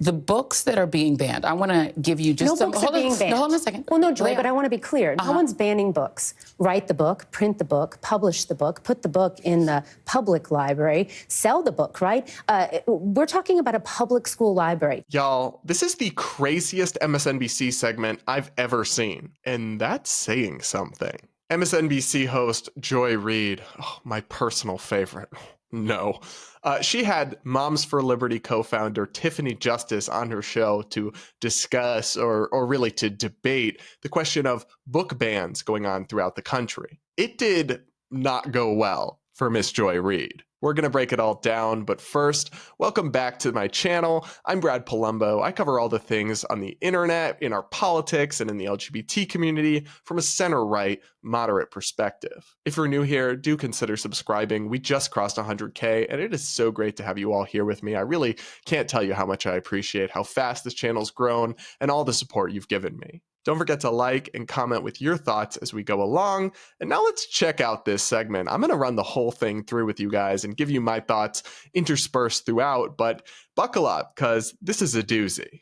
the books that are being banned, I want to give you just some... Hold on a second. Well, no, Joy, but I want to be clear. No one's banning books. Write the book, print the book, publish the book, put the book in the public library, sell the book, right? We're talking about a public school library. Y'all, this is the craziest MSNBC segment I've ever seen, and that's saying something. MSNBC host Joy Reid, my personal favorite. No. She had Moms for Liberty co-founder Tiffany Justice on her show to discuss or really to debate the question of book bans going on throughout the country. It did not go well for Miss Joy Reid. We're going to break it all down, but first, welcome back to my channel. I'm Brad Polumbo. I cover all the things on the internet, in our politics, and in the LGBT community from a center-right, moderate perspective. If you're new here, do consider subscribing. We just crossed 100K, and it is so great to have you all here with me. I really can't tell you how much I appreciate how fast this channel's grown and all the support you've given me. Don't forget to like and comment with your thoughts as we go along. And now let's check out this segment. I'm going to run the whole thing through with you guys and give you my thoughts interspersed throughout, but buckle up because this is a doozy.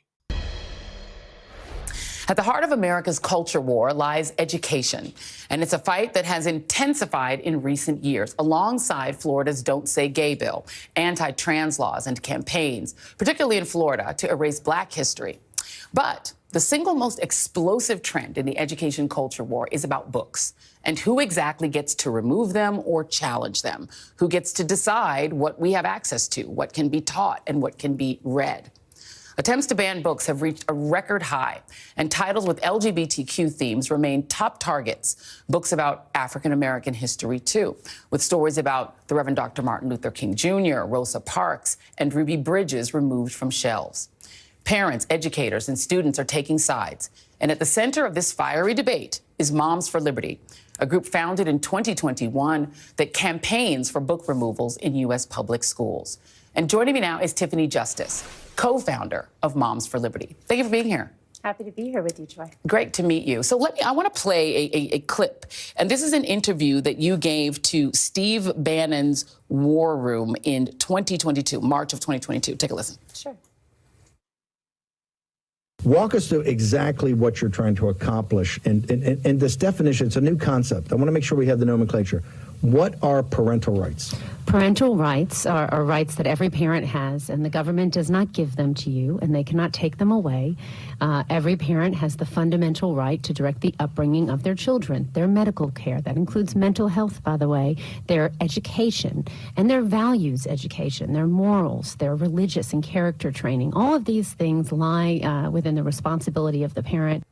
At the heart of America's culture war lies education, and it's a fight that has intensified in recent years, alongside Florida's Don't Say Gay bill, anti-trans laws, and campaigns, particularly in Florida, to erase Black history. But the single most explosive trend in the education culture war is about books and who exactly gets to remove them or challenge them, who gets to decide what we have access to, what can be taught and what can be read. Attempts to ban books have reached a record high, and titles with LGBTQ themes remain top targets. Books about African-American history, too, with stories about the Reverend Dr. Martin Luther King Jr., Rosa Parks, and Ruby Bridges removed from shelves. Parents, educators, and students are taking sides. And at the center of this fiery debate is Moms for Liberty, a group founded in 2021 that campaigns for book removals in U.S. public schools. And joining me now is Tiffany Justice, co-founder of Moms for Liberty. Thank you for being here. Happy to be here with you, Joy. Great to meet you. So I want to play a clip. And this is an interview that you gave to Steve Bannon's War Room in 2022, March of 2022. Take a listen. Sure. Walk us through exactly what you're trying to accomplish. And this definition, it's a new concept. I want to make sure we have the nomenclature. What are parental rights? Parental rights are rights that every parent has, and the government does not give them to you, and they cannot take them away. Every parent has the fundamental right to direct the upbringing of their children, their medical care. That includes mental health, by the way, their education, and their values education, their morals, their religious and character training. All of these things lie within the responsibility of the parent.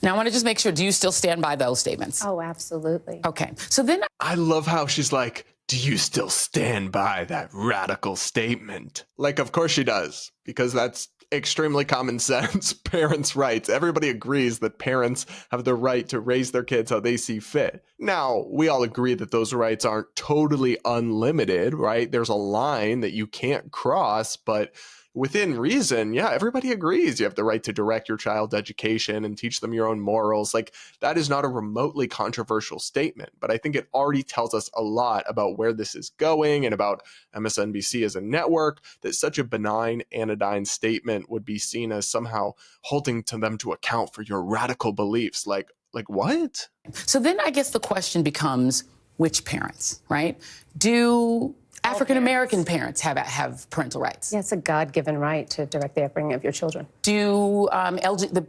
Now, I want to just make sure, do you still stand by those statements? Oh, absolutely. Okay. So then I love how she's like, do you still stand by that radical statement? Like, of course she does, because that's extremely common sense. Parents' rights. Everybody agrees that parents have the right to raise their kids how they see fit. Now, we all agree that those rights aren't totally unlimited, right? There's a line that you can't cross, but within reason, yeah, everybody agrees you have the right to direct your child's education and teach them your own morals. Like, that is not a remotely controversial statement, but I think it already tells us a lot about where this is going and about MSNBC as a network, that such a benign, anodyne statement would be seen as somehow holding to them to account for your radical beliefs. Like what? So then I guess the question becomes, which parents, right? Do African-American parents have parental rights? Yeah, it's a God-given right to direct the upbringing of your children. Do the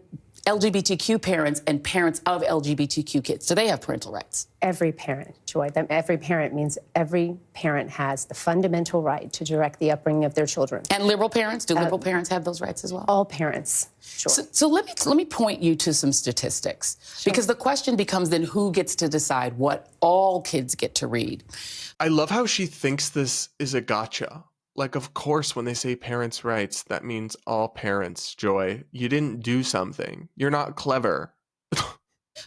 LGBTQ parents and parents of LGBTQ kids, do they have parental rights? Every parent, Joy. Every parent means every parent has the fundamental right to direct the upbringing of their children. And liberal parents? Do liberal parents have those rights as well? All parents, sure. So let me point you to some statistics, sure, because the question becomes then who gets to decide what all kids get to read? I love how she thinks this is a gotcha. Like, of course, when they say parents' rights, that means all parents, Joy. You didn't do something. You're not clever.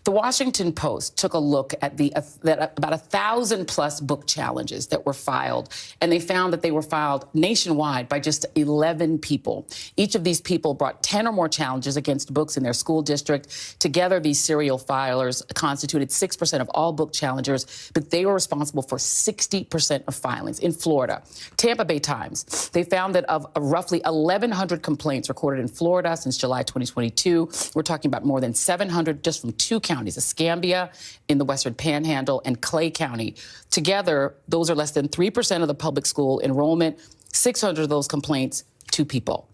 The Washington Post took a look at about 1,000+ book challenges that were filed, and they found that they were filed nationwide by just 11 people. Each of these people brought 10 or more challenges against books in their school district. Together, these serial filers constituted 6% of all book challengers, but they were responsible for 60% of filings. In Florida, Tampa Bay Times, they found that of roughly 1,100 complaints recorded in Florida since July 2022, we're talking about more than 700 just from two counties, Escambia in the Western Panhandle and Clay County. Together, those are less than 3% of the public school enrollment, 600 of those complaints, 2 people.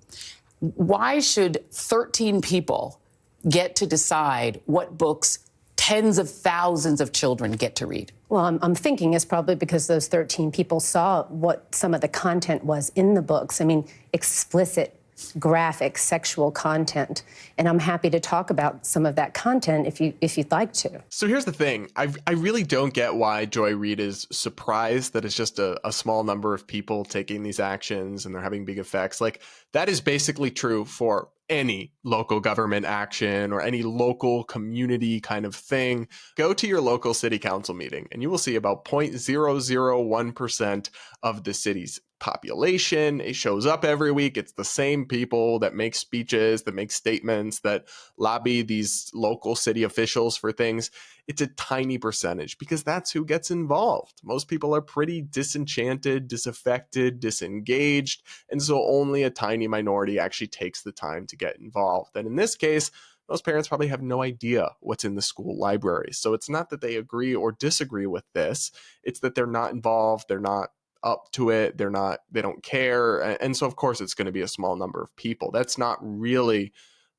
Why should 13 people get to decide what books tens of thousands of children get to read? Well, I'm thinking it's probably because those 13 people saw what some of the content was in the books. I mean, explicit, graphic, sexual content. And I'm happy to talk about some of that content if you'd like to. So here's the thing. I really don't get why Joy Reid is surprised that it's just a small number of people taking these actions and they're having big effects. Like, that is basically true for any local government action or any local community kind of thing. Go to your local city council meeting and you will see about 0.001% of the city's population. It shows up every week. It's the same people that make speeches, that make statements, that lobby these local city officials for things. It's a tiny percentage because that's who gets involved. Most people are pretty disenchanted, disaffected, disengaged, and so only a tiny minority actually takes the time to get involved. And in this case, most parents probably have no idea what's in the school library. So it's not that they agree or disagree with this. It's that they're not involved. They're not up to it. They don't care. And so of course it's going to be a small number of people. That's not really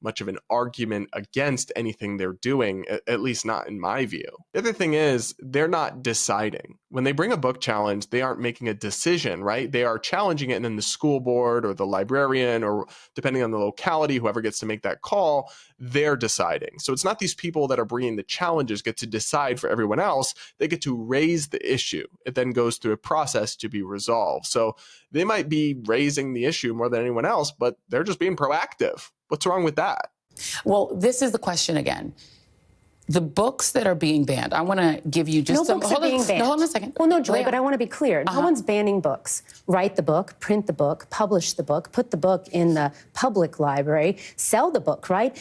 much of an argument against anything they're doing, at least not in my view. The other thing is they're not deciding. When they bring a book challenge, they aren't making a decision, right? They are challenging it, and then the school board or the librarian, or depending on the locality, whoever gets to make that call, they're deciding. So it's not these people that are bringing the challenges get to decide for everyone else. They get to raise the issue. It then goes through a process to be resolved. So they might be raising the issue more than anyone else, but they're just being proactive. What's wrong with that? Well, this is the question again. The books that are being banned, I want to give you just some... Books are being banned. No, hold on a second. Well, no, Joy, but I want to be clear. No one's banning books. Write the book, print the book, publish the book, put the book in the public library, sell the book, right?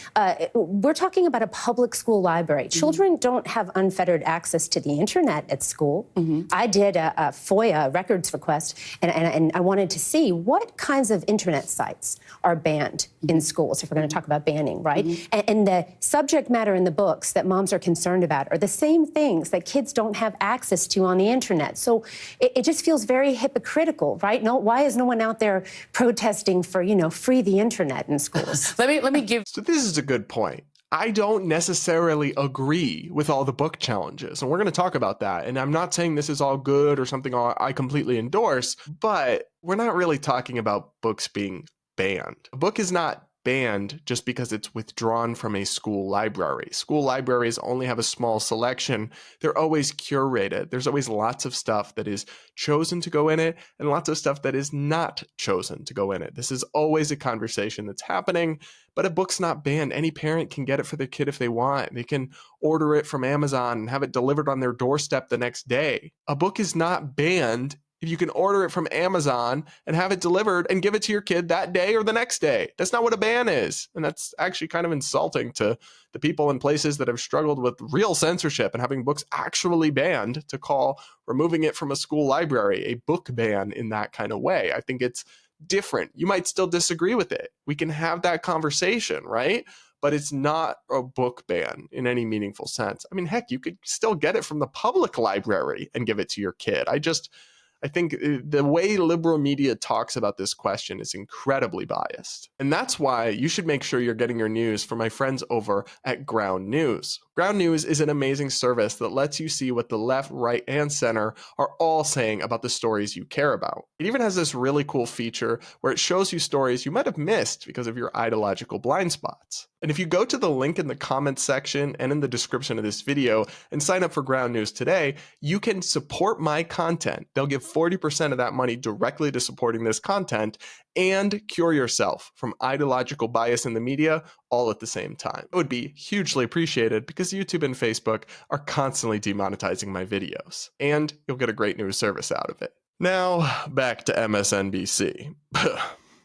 We're talking about a public school library. Children don't have unfettered access to the internet at school. I did a FOIA records request, and I wanted to see what kinds of internet sites are banned in schools, if we're going to talk about banning, right? And the subject matter in the books that moms are concerned about are the same things that kids don't have access to on the internet. So it just feels very hypocritical, right? No, why is no one out there protesting for, free the internet in schools? Let me give... So this is a good point. I don't necessarily agree with all the book challenges, and we're going to talk about that. And I'm not saying this is all good or something I completely endorse, but we're not really talking about books being banned. A book is not banned just because it's withdrawn from a school library. School libraries only have a small selection. They're always curated. There's always lots of stuff that is chosen to go in it and lots of stuff that is not chosen to go in it. This is always a conversation that's happening, but a book's not banned. Any parent can get it for their kid if they want. They can order it from Amazon and have it delivered on their doorstep the next day. A book is not banned if you can order it from Amazon and have it delivered and give it to your kid that day or the next day. That's not what a ban is. And that's actually kind of insulting to the people in places that have struggled with real censorship and having books actually banned to call removing it from a school library a book ban in that kind of way. I think it's different. You might still disagree with it. We can have that conversation, right? But it's not a book ban in any meaningful sense. I mean, heck, you could still get it from the public library and give it to your kid. I think the way liberal media talks about this question is incredibly biased. And that's why you should make sure you're getting your news from my friends over at Ground News. Ground News is an amazing service that lets you see what the left, right, and center are all saying about the stories you care about. It even has this really cool feature where it shows you stories you might have missed because of your ideological blind spots. And if you go to the link in the comments section and in the description of this video and sign up for Ground News today, you can support my content. They'll give 40% of that money directly to supporting this content and cure yourself from ideological bias in the media all at the same time. It would be hugely appreciated because YouTube and Facebook are constantly demonetizing my videos, and you'll get a great news service out of it. Now, back to MSNBC.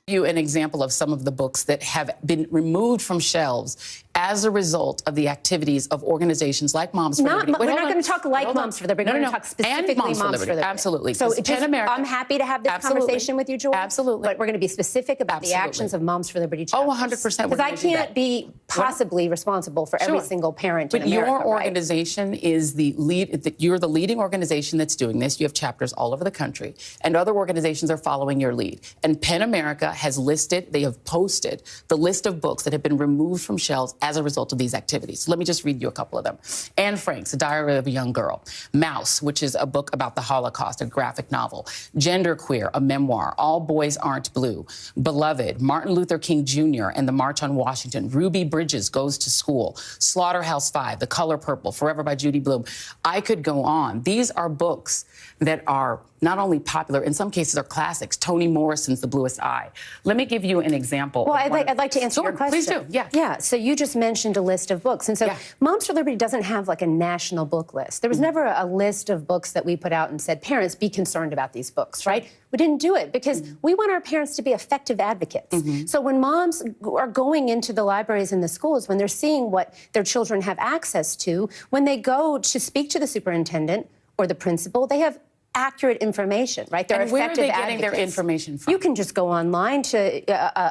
You an example of some of the books that have been removed from shelves as a result of the activities of organizations like Moms for Liberty. We're not going to talk like Moms for Liberty. We're going to talk specifically Moms for Liberty. Absolutely. So I'm happy to have this conversation with you, Joy. Absolutely. But we're going to be specific about the actions of Moms for Liberty chapters. Oh, 100%. Because I can't be possibly responsible for every single parent in America. But your organization is the lead. You're the leading organization that's doing this. You have chapters all over the country, and other organizations are following your lead. And PEN America has listed, they have posted the list of books that have been removed from shelves as a result of these activities. So let me just read you a couple of them. Anne Frank's A Diary of a Young Girl. Mouse, which is a book about the Holocaust, a graphic novel. Genderqueer, a memoir. All Boys Aren't Blue. Beloved, Martin Luther King Jr. and the March on Washington. Ruby Bridges Goes to School. Slaughterhouse-Five, The Color Purple, Forever by Judy Blume. I could go on. These are books that are not only popular, in some cases are classics. Toni Morrison's The Bluest Eye. Let me give you an example. Well, I'd like to answer your question. Please do, yeah. Yeah, so you just mentioned a list of books. And so Moms for Liberty doesn't have like a national book list. There was never a list of books that we put out and said, parents, be concerned about these books, right? We didn't do it because we want our parents to be effective advocates. So when moms are going into the libraries and the schools, when they're seeing what their children have access to, when they go to speak to the superintendent or the principal, they have accurate information, right? They're and where are effective they getting advocates. their information from? You can just go online to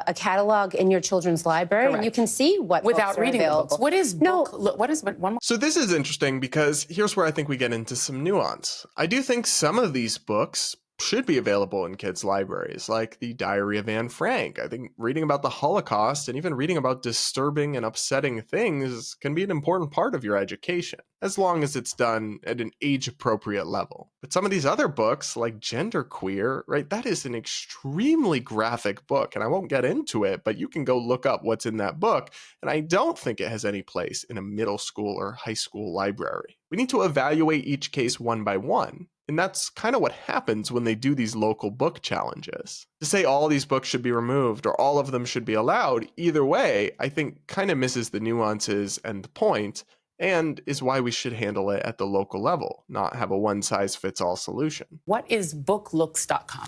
a catalog in your children's library, and you can see what without books are reading available. the books. What is book? What is one more? So this is interesting because here's where I think we get into some nuance. I do think some of these books should be available in kids' libraries, like The Diary of Anne Frank. I think reading about the Holocaust and even reading about disturbing and upsetting things can be an important part of your education, as long as it's done at an age-appropriate level. But some of these other books, like Genderqueer, right, that is an extremely graphic book, and I won't get into it, but you can go look up what's in that book, and I don't think it has any place in a middle school or high school library. We need to evaluate each case one by one. And that's kind of what happens when they do these local book challenges. To say all these books should be removed or all of them should be allowed, either way, I think kind of misses the nuances and the point, and is why we should handle it at the local level, not have a one-size-fits-all solution. What is booklooks.com?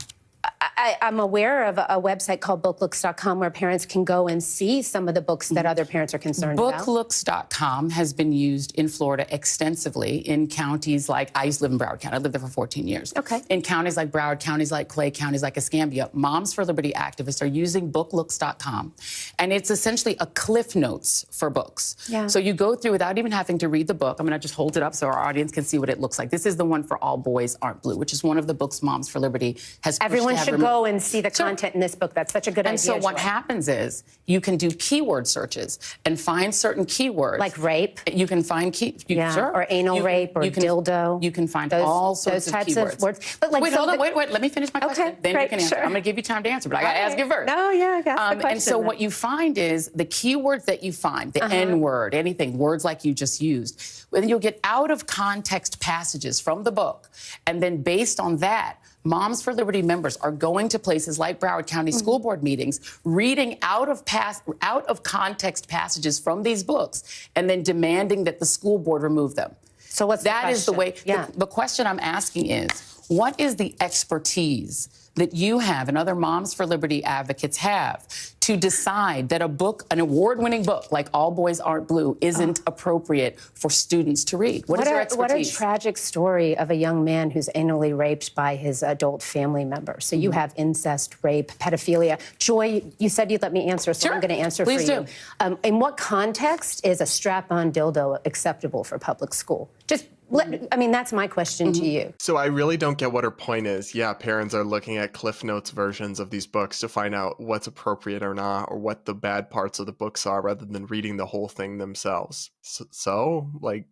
I'm aware of a website called booklooks.com where parents can go and see some of the books that other parents are concerned about. Booklooks.com has been used in Florida extensively in counties like, I used to live in Broward County. I lived there for 14 years. Okay. In counties like Broward, counties like Clay, counties like Escambia, Moms for Liberty activists are using booklooks.com. And it's essentially a cliff notes for books. Yeah. So you go through without even having to read the book. I'm going to just hold it up so our audience can see what it looks like. This is the one for All Boys Aren't Blue, which is one of the books Moms for Liberty has pushed Everyone to have should go and see the content in this book. That's such a good idea. And so what happens is you can do keyword searches and find certain keywords. Like rape. You can find sure. Or anal rape or dildo. You can find all sorts of keywords. Those types of words. But like, wait, hold on, wait. Let me finish my question. Okay, then great, you can answer. sure. I'm going to give you time to answer, but I got to ask you first. No, yeah, I got the question. And so what you find is the keywords that you find, the N-word, anything, words like you just used, then you'll get out of context passages from the book. And then based on that, Moms for Liberty members are going to places like Broward County School Board meetings, reading out of context passages from these books, and then demanding that the school board remove them. So what's that is the way. Yeah. The question I'm asking is, what is the expertise that you have and other Moms for Liberty advocates have to decide that a book, an award-winning book like All Boys Aren't Blue, isn't appropriate for students to read? What is your expertise? What a tragic story of a young man who's anally raped by his adult family member. So you have incest, rape, pedophilia. Joy, you said you'd let me answer, so I'm going to answer Please for you. In what context is a strap-on dildo acceptable for public school? I mean, that's my question to you. So I really don't get what her point is. Yeah, parents are looking at Cliff Notes versions of these books to find out what's appropriate or not, or what the bad parts of the books are, rather than reading the whole thing themselves. So like,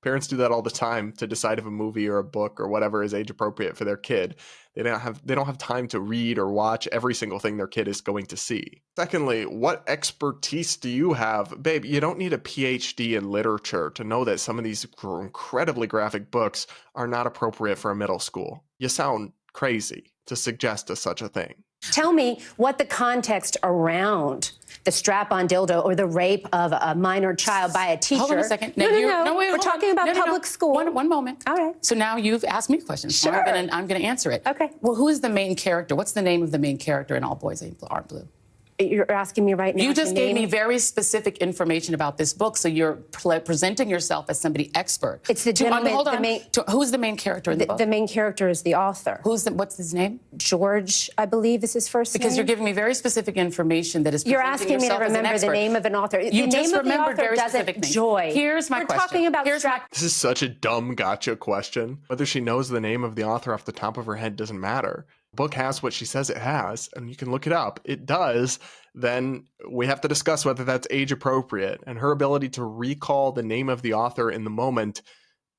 parents do that all the time to decide if a movie or a book or whatever is age appropriate for their kid. They don't have time to read or watch every single thing their kid is going to see. Secondly, what expertise do you have? Babe, you don't need a PhD in literature to know that some of these incredibly graphic books are not appropriate for a middle school. You sound crazy to suggest such a thing. Tell me what the context around the strap-on dildo or the rape of a minor child by a teacher. Hold on a second. No, Wait, we're talking about public school. One moment. All right. So now you've asked me questions. Sure. I'm going to answer it. Okay. Well, who is the main character? What's the name of the main character in All Boys Aren't Blue? You're asking me right now. You just gave me very specific information about this book, so you're presenting yourself as somebody expert. It's the gentleman. Hold on. Who's the main character in the book? The main character is the author. What's his name? George, I believe, is his first name. Because you're giving me very specific information that is You're presenting asking me to yourself as an remember the expert. name of an author. You the just name of the remembered author very doesn't. specific names. Joy. Here's my We're question. talking about This is such a dumb gotcha question. Whether she knows the name of the author off the top of her head doesn't matter. The book has what she says it has, and you can look it up. It does. Then we have to discuss whether that's age appropriate. And her ability to recall the name of the author in the moment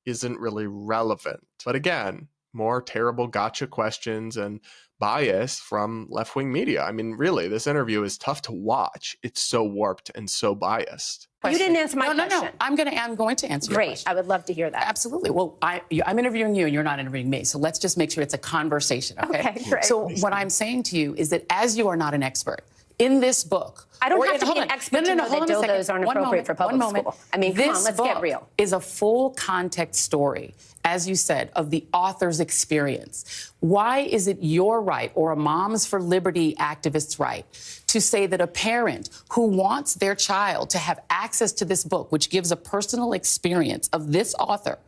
isn't really relevant. But again, more terrible gotcha questions and bias from left-wing media. I mean, really, this interview is tough to watch. It's so warped and so biased. You didn't answer my question. No. I'm going to answer your Great. question. I would love to hear that. Absolutely. Well, I'm interviewing you and you're not interviewing me. So let's just make sure it's a conversation, okay? Okay, great. So what I'm saying to you is that as you are not an expert, in this book... I don't have to be an expert to know that dildos aren't appropriate for public school. I mean, come on, let's get real. This book is a full context story, as you said, of the author's experience. Why is it your right, or a Moms for Liberty activist's right, to say that a parent who wants their child to have access to this book, which gives a personal experience of this author,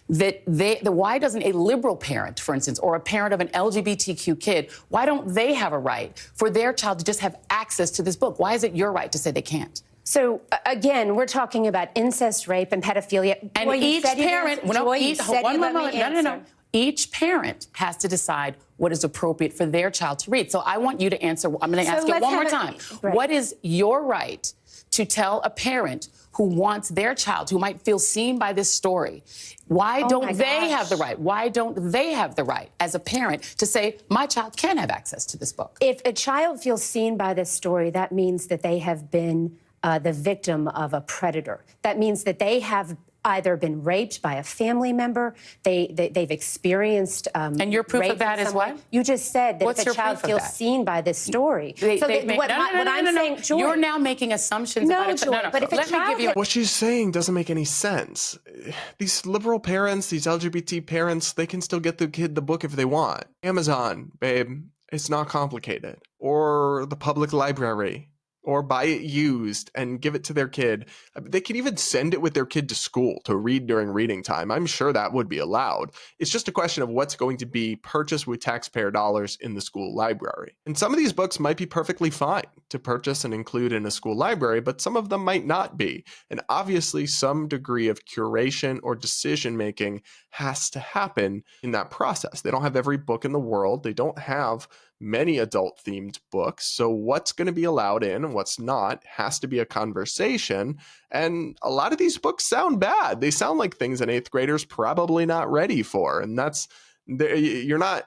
why doesn't a liberal parent, for instance, or a parent of an LGBTQ kid, why don't they have a right for their child to just have access to this book? Why is it your right to say they can't? So, again, we're talking about incest, rape, and pedophilia. And each parent... No. Each parent has to decide what is appropriate for their child to read. So I want you to answer... I'm going to ask you one more time. Right. What is your right to tell a parent who wants their child, who might feel seen by this story, why don't they have the right? Why don't they have the right as a parent to say, my child can have access to this book? If a child feels seen by this story, that means that they have been the victim of a predator. That means that they have either been raped by a family member, they've experienced and your proof of that is what? You just said that if a child feels seen by this story. What I'm saying, Joy, you're now making assumptions about it. Joy, but if a child... What she's saying doesn't make any sense. These liberal parents, these LGBT parents, they can still get the kid the book if they want. Amazon, babe, it's not complicated. Or the public library. Or buy it used and give it to their kid. They could even send it with their kid to school to read during reading time. I'm sure that would be allowed. It's just a question of what's going to be purchased with taxpayer dollars in the school library. And some of these books might be perfectly fine to purchase and include in a school library, but some of them might not be. And obviously some degree of curation or decision making has to happen in that process. They don't have every book in the world. They don't have many adult-themed books, so what's going to be allowed in and what's not has to be a conversation, and a lot of these books sound bad. They sound like things an 8th grader's probably not ready for, and that's... You're not,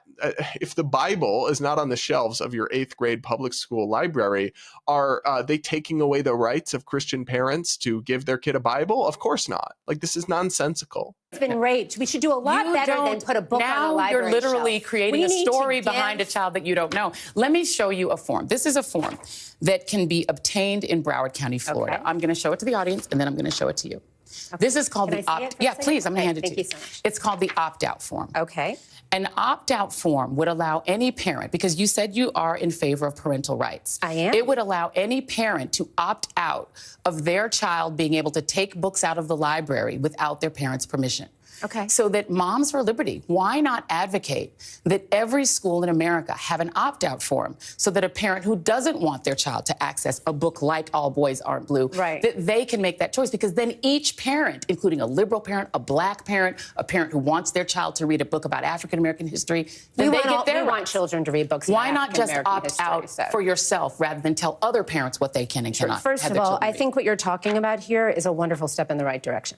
if the Bible is not on the shelves of your 8th grade public school library, are they taking away the rights of Christian parents to give their kid a Bible? Of course not. Like, this is nonsensical. It's been raped. We should do a lot better than put a book on a library Now you're literally shelf. creating a story behind a child that you don't know. Let me show you a form. This is a form that can be obtained in Broward County, Florida. Okay. I'm going to show it to the audience, and then I'm going to show it to you. Okay. This is called the opt. Yeah, please. I'm going to hand it to you. Thank you so much. It's called the opt-out form. Okay. An opt-out form would allow any parent, because you said you are in favor of parental rights. I am. It would allow any parent to opt out of their child being able to take books out of the library without their parents' permission. Okay. So that Moms for Liberty, why not advocate that every school in America have an opt-out form so that a parent who doesn't want their child to access a book like All Boys Aren't Blue, that they can make that choice? Because then each parent, including a liberal parent, a black parent, a parent who wants their child to read a book about African-American history, then they get their rights. We want children to read books Why about not just African-American opt history, out for yourself rather than tell other parents what they can and cannot? First of all, I think what you're talking about here is a wonderful step in the right direction.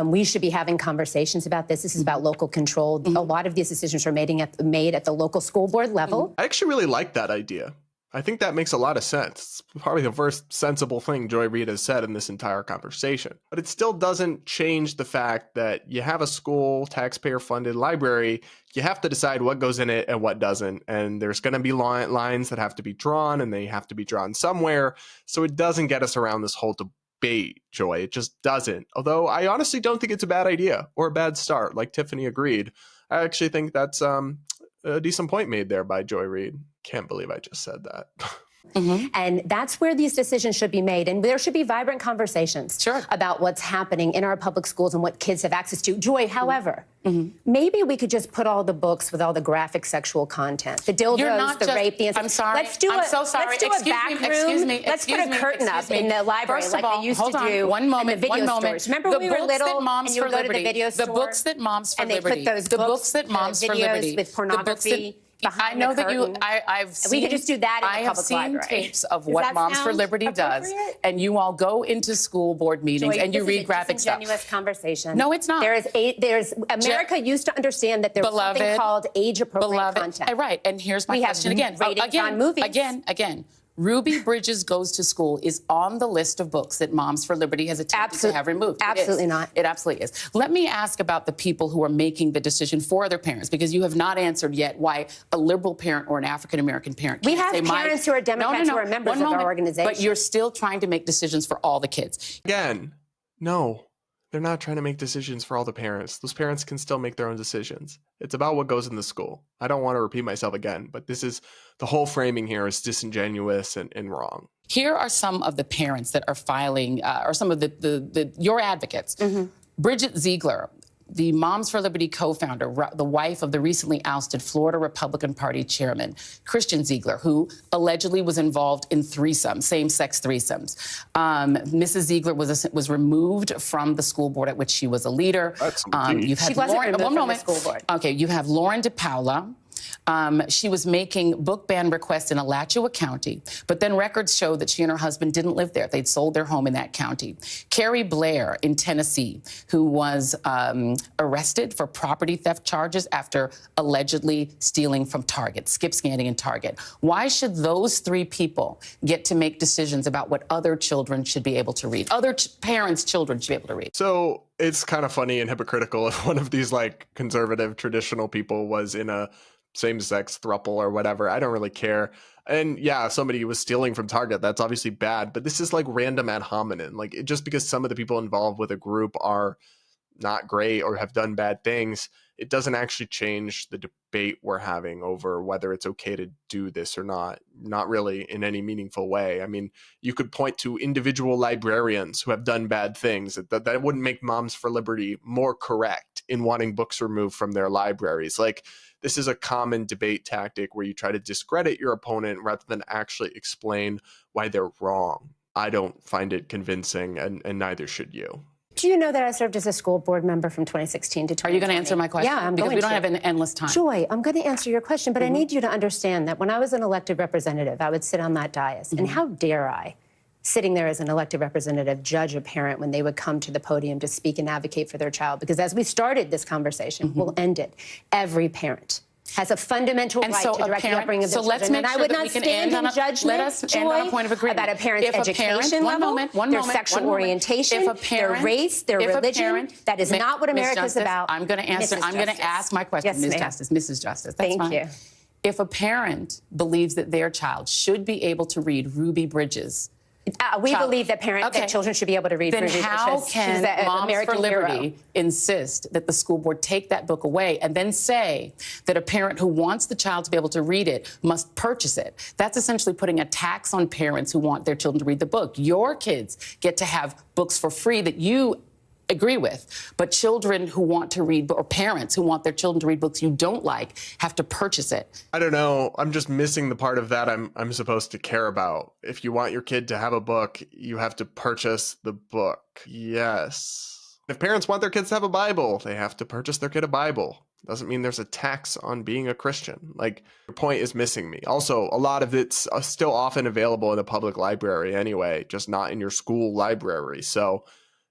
We should be having conversations about this. This is about local control. A lot of these decisions are made at the local school board level. I actually really like that idea. I think that makes a lot of sense. It's probably the first sensible thing Joy Reid has said in this entire conversation. But it still doesn't change the fact that you have a school, taxpayer-funded library. You have to decide what goes in it and what doesn't. And there's going to be lines that have to be drawn, and they have to be drawn somewhere. So it doesn't get us around this whole debate, Joy. It just doesn't. Although I honestly don't think it's a bad idea or a bad start, like Tiffany agreed. I actually think that's a decent point made there by Joy Reid. Can't believe I just said that. Mm-hmm. And that's where these decisions should be made. And there should be vibrant conversations about what's happening in our public schools and what kids have access to. Joy, however, maybe we could just put all the books with all the graphic sexual content, the dildos, the rape, the incest. I'm sorry. I'm so sorry. Let's do a back room. Let's put a curtain up in the library First of all, they used to do one moment, in the video stores. Remember when we were little and you would go to the video store? The books that Moms for Liberty. And they put those books that Moms for Liberty. With pornography. I know that I've seen. We could just do that in the public library. I have seen tapes of what Moms for Liberty does, and you all go into school board meetings and you read graphic stuff. Disingenuous conversation. No, it's not. America used to understand that there was something called age-appropriate content. Right, and here's my question again. Again. Ruby Bridges Goes to School is on the list of books that Moms for Liberty has attempted to have removed. Absolutely not. It absolutely is. Let me ask about the people who are making the decision for their parents, because you have not answered yet why a liberal parent or an African-American parent can't say, we have parents who are Democrats who are members of our organization. But you're still trying to make decisions for all the kids. Again, no. They're not trying to make decisions for all the parents. Those parents can still make their own decisions. It's about what goes in the school. I don't want to repeat myself again, but this is the whole framing here is disingenuous and wrong. Here are some of the parents that are filing, or some of your advocates. Bridget Ziegler, the Moms for Liberty co-founder, the wife of the recently ousted Florida Republican Party chairman, Christian Ziegler, who allegedly was involved in threesomes, same-sex threesomes. Mrs. Ziegler was removed from the school board at which she was a leader. She wasn't removed from the school board. Okay, you have Lauren DePaula. She was making book ban requests in Alachua County, but then records show that she and her husband didn't live there. They'd sold their home in that county. Carrie Blair in Tennessee, who was arrested for property theft charges after allegedly stealing from Target, skip scanning in Target. Why should those three people get to make decisions about what other children should be able to read? Other parents' children should be able to read. So it's kind of funny and hypocritical if one of these like conservative traditional people was in a same-sex throuple or whatever. I don't really care. And yeah, somebody was stealing from Target. That's obviously bad. But this is like random ad hominem. Like just because some of the people involved with a group are not great or have done bad things, it doesn't actually change the debate we're having over whether it's okay to do this or not. Not really in any meaningful way. I mean, you could point to individual librarians who have done bad things. That wouldn't make Moms for Liberty more correct in wanting books removed from their libraries. Like, this is a common debate tactic where you try to discredit your opponent rather than actually explain why they're wrong. I don't find it convincing, and neither should you. Do you know that I served as a school board member from 2016 to 2020? Are you going to answer my question? Yeah, I'm because going we don't to. have an endless time. Joy, I'm going to answer your question, but I need you to understand that when I was an elected representative, I would sit on that dais, and how dare I, sitting there as an elected representative, judge a parent when they would come to the podium to speak and advocate for their child? Because as we started this conversation, we'll end it. Every parent has a fundamental right to direct the upbringing of their children. And I would not stand in judgment, Joy, about a parent's education level, their sexual orientation, their race, their religion. That is not what America is about. I'm going to answer. I'm going to ask my question, Ms. Justice. Mrs. Justice. That's fine. Thank you. If a parent believes that their child should be able to read Ruby Bridges, we believe that children should be able to read. Then how can Moms for Liberty insist that the school board take that book away and then say that a parent who wants the child to be able to read it must purchase it? That's essentially putting a tax on parents who want their children to read the book. Your kids get to have books for free that you agree with, but children who want to read, or parents who want their children to read books you don't like, have to purchase it. I don't know. I'm just missing the part of that I'm supposed to care about. If you want your kid to have a book, you have to purchase the book. Yes. If parents want their kids to have a Bible, they have to purchase their kid a Bible. Doesn't mean there's a tax on being a Christian. Like, your point is missing me. Also, a lot of it's still often available in a public library anyway, just not in your school library. So,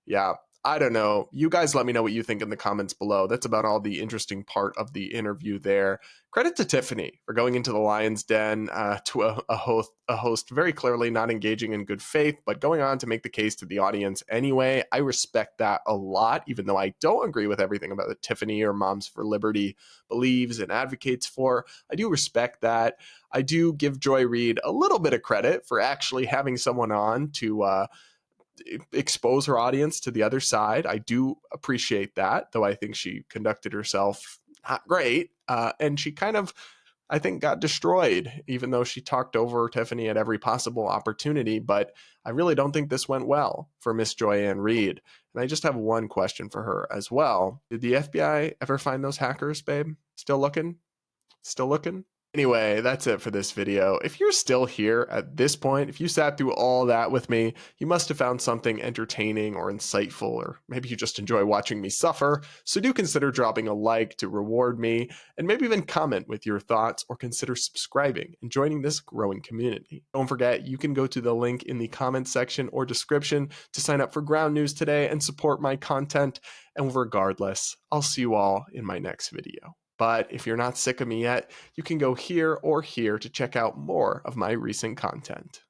yeah. I don't know. You guys let me know what you think in the comments below. That's about all the interesting part of the interview there. Credit to Tiffany for going into the lion's den to a host very clearly not engaging in good faith, but going on to make the case to the audience anyway. I respect that a lot, even though I don't agree with everything about that Tiffany or Moms for Liberty believes and advocates for. I do respect that. I do give Joy Reid a little bit of credit for actually having someone on to expose her audience to the other side. I do appreciate that, though I think she conducted herself not great. And she kind of, I think, got destroyed, even though she talked over Tiffany at every possible opportunity. But I really don't think this went well for Miss Joy Reid. And I just have one question for her as well. Did the FBI ever find those hackers, babe? Still looking? Still looking? Anyway, that's it for this video. If you're still here at this point, if you sat through all that with me, you must have found something entertaining or insightful, or maybe you just enjoy watching me suffer. So do consider dropping a like to reward me, and maybe even comment with your thoughts, or consider subscribing and joining this growing community. Don't forget, you can go to the link in the comments section or description to sign up for Ground News today and support my content. And regardless, I'll see you all in my next video. But if you're not sick of me yet, you can go here or here to check out more of my recent content.